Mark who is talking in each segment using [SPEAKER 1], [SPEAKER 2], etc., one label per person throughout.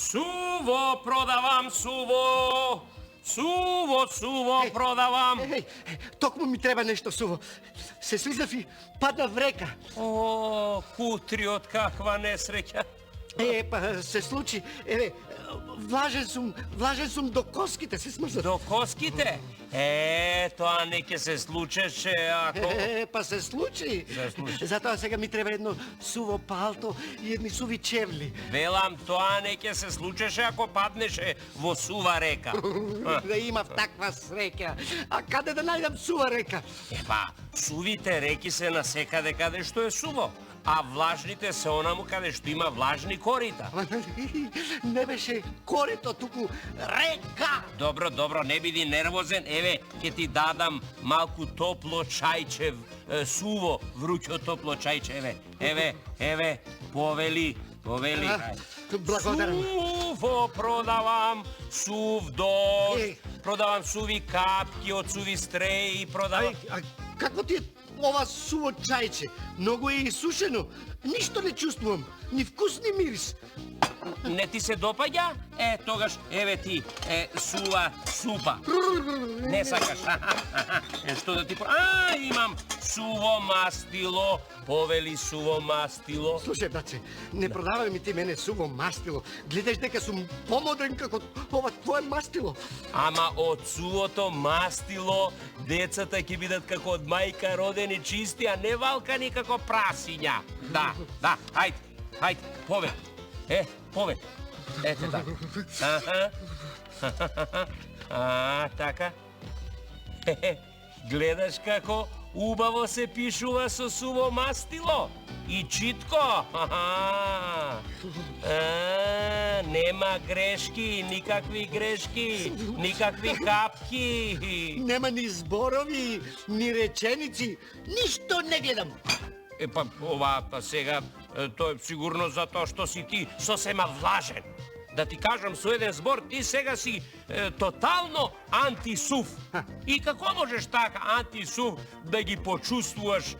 [SPEAKER 1] Суво продавам, суво. Суво продавам.
[SPEAKER 2] Токму ми треба нешто суво. Се слизнав и паднав в река.
[SPEAKER 1] О, кутриот, каква несреќа.
[SPEAKER 2] Па се случи. Влажен сум до коските, се смрзав.
[SPEAKER 1] До коските? Тоа не ќе се случеше, ако...
[SPEAKER 2] Па се случи. Затоа сега ми треба едно суво палто и едни суви чевли.
[SPEAKER 1] Велам, тоа не ќе се случеше ако паднеше во сува река.
[SPEAKER 2] Да имав таква среќа. А каде да најдам сува река?
[SPEAKER 1] Па, сувите реки се насекаде каде што е суво. А влажните се онаму каде што има влажни корита.
[SPEAKER 2] Не беше корито, туку река.
[SPEAKER 1] Добро, не биди нервозен. Еве, ќе ти дадам малку топло чајче, суво, вруќо топло чајче. Еве, повели.
[SPEAKER 2] Благодарам.
[SPEAKER 1] Суво продавам, сув дожд, продавам суви капки од суви стреи, продавам...
[SPEAKER 2] Како ти е ова суво чајче? Многу е исушено. Ништо не чувствувам. Ни вкус, ни мирис.
[SPEAKER 1] Не ти се допаѓа? Тогаш, еве ти, сува супа. Не сакаш? Што да ти... имам суво мастило. Повели суво мастило.
[SPEAKER 2] Слушај, братче, не продавај ми ти мене суво мастило. Гледаш дека сум помодрен како ова твое мастило.
[SPEAKER 1] Ама од сувото мастило децата ќе бидат како од мајка родени чисти, а не валкани како прасиња. Да, ајде, пове. Пове. Ете така. Така. Гледаш како убаво се пишува со суво мастило. И читко. Нема грешки, никакви грешки, никакви капки.
[SPEAKER 2] Нема ни зборови, ни реченици. Ништо не гледам.
[SPEAKER 1] Па ова сега, тоа е сигурно затоа што си ти сосема влажен. Да ти кажам со еден збор, ти сега си тотално антисув. И како можеш така антисув да ги почувствуваш,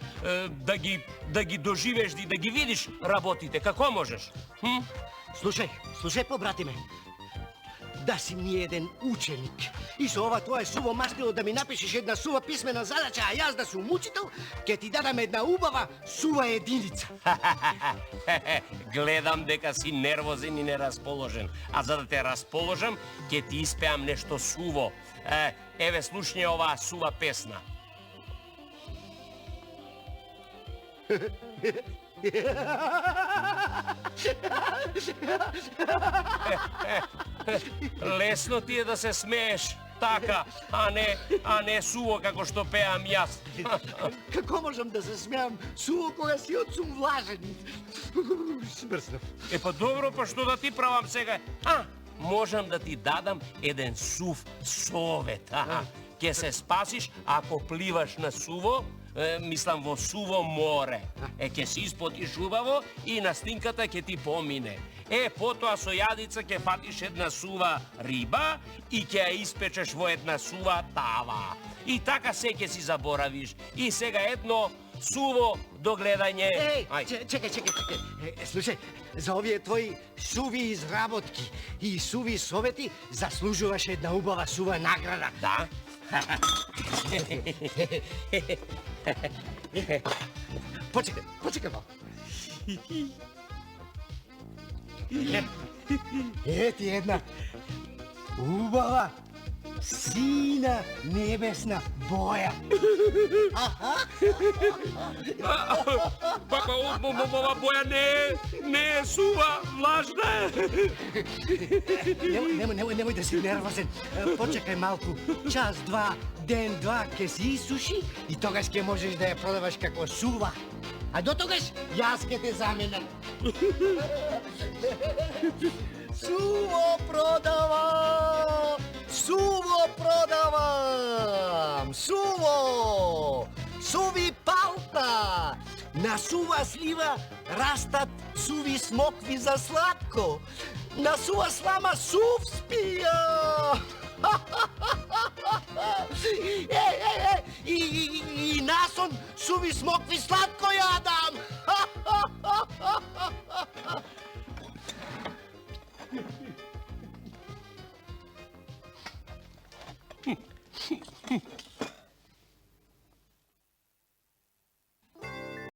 [SPEAKER 1] да ги доживеш и да ги видиш работите? Како можеш?
[SPEAKER 2] Слушај, побратиме. Да си ми еден ученик и со ова твое суво мастило да ми напишеш една сува писмена задача, а јас да сум учител, ќе ти дадам една убава сува единица.
[SPEAKER 1] Гледам дека си нервозен и нерасположен. А за да те расположам, ќе ти испеам нешто суво. Еве, слушни оваа сува песна. Лесно ти е да се смееш така, а не суво како што пеам јас.
[SPEAKER 2] Како можам да се смеам суво кога си од сум влажен? Смрснав.
[SPEAKER 1] Па добро, па што да ти правам сега? Можам да ти дадам еден сув совет. Ќе се спасиш ако пливаш на суво, мислам во суво море. Ќе се испотиш убаво и настинката ќе ти помине. Потоа со јадица ќе фатиш една сува риба и ќе ја испечеш во една сува тава. И така се ќе си заборавиш. И сега едно суво догледање.
[SPEAKER 2] Чекај. Слушај, за овие твои суви изработки и суви совети заслужуваш една убава сува награда.
[SPEAKER 1] Да?
[SPEAKER 2] Почекай малку. Ети една убава сина небесна боја.
[SPEAKER 1] Ова боја не е сува, влажна е.
[SPEAKER 2] Немој да си нервозен. Почекај малку. Час, два, ден, два, ќе се исуши и тогаш ќе можеш да ја продаваш како сува. А до тогаш јас ќе те заменам. Суво продавам! Суво! Суви палта! На сува слива растат суви смокви за сладко. На сува слама сув спија! И насон суви смокви сладко јадам!